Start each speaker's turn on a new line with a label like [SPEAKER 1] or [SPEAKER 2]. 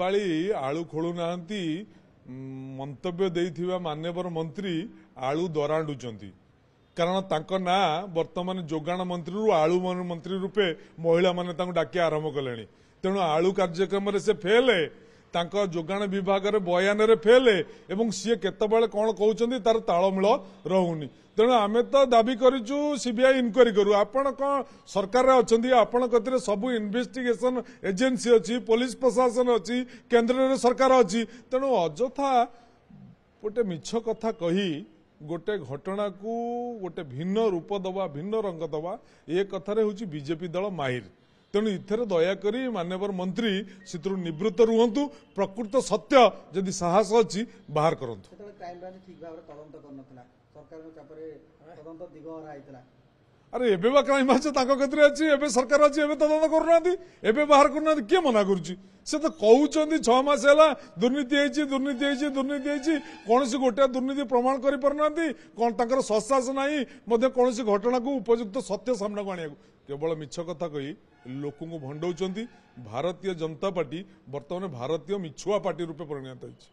[SPEAKER 1] ଏପାଳି आलू खोलु नाहंती मंतव्य देइथिबा मान्यवर मंत्री आलू दराडुचंती कारण तांको ना वर्तमान जोगाण मंत्री आलू मंत्री रूपे महिला माने तांको डाकी आरंभ कलेनी तेणु आलू कार्यक्रम से फेल तांको जोगाण विभाग रे बयान रे फेल एवं सी केतबेले कौन कहउचंती तार तालमेल रहुनी तेणु आमे तो दाबी करूँ सीबीआई इनक्वारी करू आपण कौन सरकार रे अछंती आपण कतिरे सबु इन्वेस्टिगेशन एजेंसी अच्छी पुलिस प्रशासन अच्छी केंद्र रे सरकार अच्छी तेणु अजथा गोटे मिछ कथा कही गोटे घटना को गोटे भिन्न रूप दबा भिन्न रंग दबा ए कथारे हूँ बीजेपी दल माहिर तेणु इथर दयाकोरी मान्यवर मंत्री से निवृत्त रुहतु प्रकृत सत्य जदि साहस अच्छी बाहर करंतु अरे एबे बा क्राइम ब्रांच ताको कतरे अछि एबे सरकार अछि एबे तदंत करूनांती एबे बाहर करूनांती के मना करूची से तो कहउचंदी 6 मास हैला दुर्नीति हेची कोनसी गोटे दुर्नीति प्रमाण करि परनांती कोन ताकर ससास नाही मध्ये कोनसी घटना को उपयुक्त सत्य सामना को आनिया केवल मिछ कथा कही लोक को भंडौचंदी भारतीय जनता पार्टी वर्तमान भारतीय मिछुआ पार्टी रूपे परिणत होइछि।